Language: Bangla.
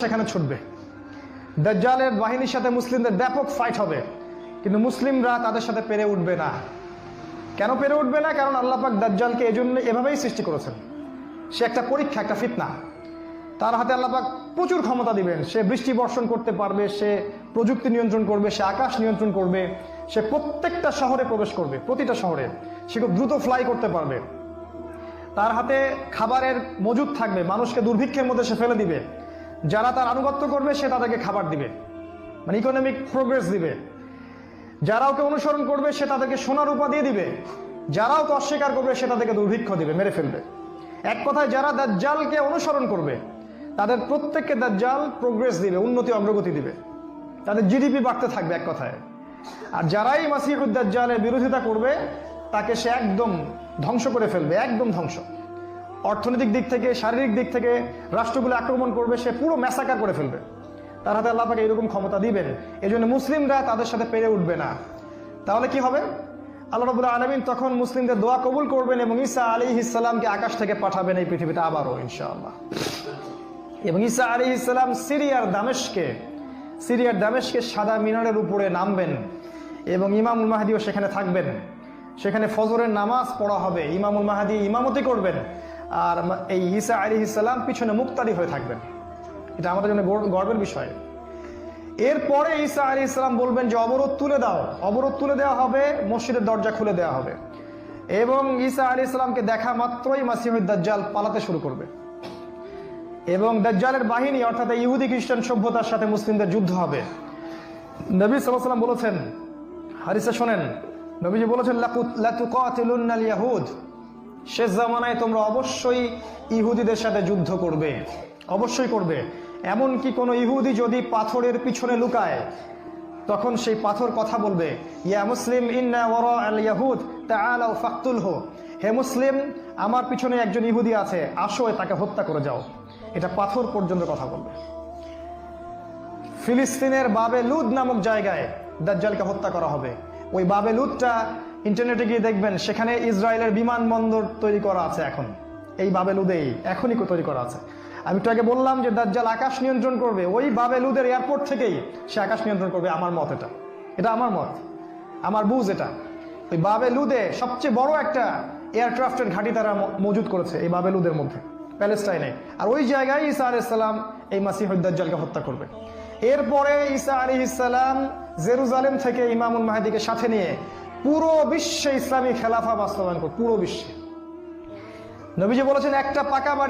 সেখানে ছুটবে। দাজ্জালের বাহিনীর সাথে মুসলিমদের ব্যাপক ফাইট হবে, কিন্তু মুসলিমরা তাদের সাথে পেরে উঠবে না। কেন পেরে উঠবে না? কারণ আল্লাহ পাক দাজ্জালকে এজন্য এভাবেই সৃষ্টি করেছেন। সে একটা পরীক্ষা, একটা ফিতনা। তার হাতে আল্লাহ পাক প্রচুর ক্ষমতা দিবেন। সে বৃষ্টি বর্ষণ করতে পারবে, সে প্রযুক্তি নিয়ন্ত্রণ করবে, সে আকাশ নিয়ন্ত্রণ করবে, সে প্রত্যেকটা শহরে প্রবেশ করবে, প্রতিটা শহরে সে খুব দ্রুত ফ্লাই করতে পারবে। তার হাতে খাবারের মজুদ থাকবে, মানুষকে দুর্ভিক্ষের মধ্যে সে ফেলে দিবে। যারা তার আনুগত্য করবে সে তাদেরকে খাবার দিবে, মানে ইকোনমিক প্রোগ্রেস দিবে। যারা ওকে অনুসরণ করবে সে তাদেরকে সোনা রূপা দিয়ে দিবে। যারা ওকে অস্বীকার করবে সে তাদেরকে দুর্ভিক্ষ দিবে, মেরে ফেলবে। এক কথায় যারা দাজ্জালকে অনুসরণ করবে তাদের প্রত্যেককে দাজ্জাল প্রোগ্রেস দিবে, উন্নতি অগ্রগতি দিবে, তাদের জিডিপি বাড়তে থাকবে এক কথায়। আর যারাই মাসিহুদ দাজ্জালের বিরোধিতা করবে তাকে সে একদম ধ্বংস করে ফেলবে, একদম ধ্বংস। অর্থনৈতিক দিক থেকে, শারীরিক দিক থেকে রাষ্ট্রগুলো আক্রমণ করবে, সে পুরো ম্যাসাকার করে ফেলবে। তার হাতে আল্লাহ পাক এরকম ক্ষমতা দিবেন। এই জন্য মুসলিমরা তাদের সাথে পেরে উঠবে না। তাহলে কি হবে? আল্লাহ রাব্বুল আলামিন তখন মুসলিমদের দোয়া কবুল করবেন এবং ঈসা আলাইহিস সালামকে আকাশ থেকে পাঠাবেন এই পৃথিবীতে আবারও ইনশাআল্লাহ। এবং ঈসা আলাইহিস সালাম সিরিয়ার দামেস্কে সাদা মিনারের উপরে নামবেন এবং ইমামুল মাহদিও সেখানে থাকবেন। সেখানে ফজরের নামাজ পড়া হবে, ইমামুল মাহদি ইমামতি করবেন, আর এই ঈসা আলাইহিস সালাম পিছনে মুক্তাদি হয়ে থাকবেন। এটা আমাদের জন্য গর্বের বিষয়। এরপরে ঈসা আলাইহিস সালাম বলবেন যে অবরোধ তুলে দাও। অবরোধ তুলে দেওয়া হবে, মসজিদের দরজা খুলে দেওয়া হবে এবং ঈসা আলাইহিস সালামকে দেখা মাত্রই মাসিহুদ দাজ্জাল পালাতে শুরু করবে এবং দাজ্জালের বাহিনী অর্থাৎ ইহুদি খ্রিস্টান সভ্যতার সাথে মুসলিমদের যুদ্ধ হবে। নবী সাল্লাল্লাহু আলাইহি ওয়াসাল্লাম বলেছেন, হাদিসে শোনেন, নবীজি বলেছেন লা তুকাতিলুনাল ইয়াহুদ, শেষ জামানায় তোমরা অবশ্যই ইহুদিদের সাথে যুদ্ধ করবে, অবশ্যই করবে। এমনকি কোনো ইহুদি যদি পাথরের পিছনে লুকায় তখন সেই পাথর কথা বলবে, ইয়া মুসলিম ইন্না ওয়ারা আল ইয়াহুদ তাআলাউ ফাকতুলহু, হে মুসলিম আমার পিছনে একজন ইহুদি আছে, আসো তাকে হত্যা করে যাও। এটা পাথর পর্যন্ত কথা বলবে। ফিলিস্তিনের বাবে লুদ নামক জায়গায় দাজ্জালকে হত্যা করা হবে। ওই বাবে লুদটা ইন্টারনেটে গিয়ে দেখবেন, সেখানে ইসরায়েলের বিমানবন্দর তৈরি করা আছে এখন। এই বাবে লুদেই এখনই তৈরি করা আছে। আমি একটু আগে বললাম যে দাজ্জাল আকাশ নিয়ন্ত্রণ করবে, ওই বাবে লুদের এয়ারপোর্ট থেকেই সে আকাশ নিয়ন্ত্রণ করবে। আমার মত, এটা আমার মত, আমার বুঝ। এটা ওই বাবে লুদে সবচেয়ে বড় একটা এয়ারক্রাফটের ঘাঁটি তারা মজুদ করেছে এই বাবে লুদের মধ্যে, প্যালেস্টাইনে। আর ওই জায়গায় ঈসা আলাইহিস সালাম এই মাসিহুদ দাজ্জালকে হত্যা করবে। এরপরে ঈসা আলাইহিস সালাম জেরুজালেম থেকে ইমামুল মাহদিকে সাথে নিয়ে পুরো বিশ্বে ইসলামী খেলাফা বাস্তবায়ন করবে, পুরো বিশ্বে। নবীজি বলেছেন একটা পাকা বাড়ি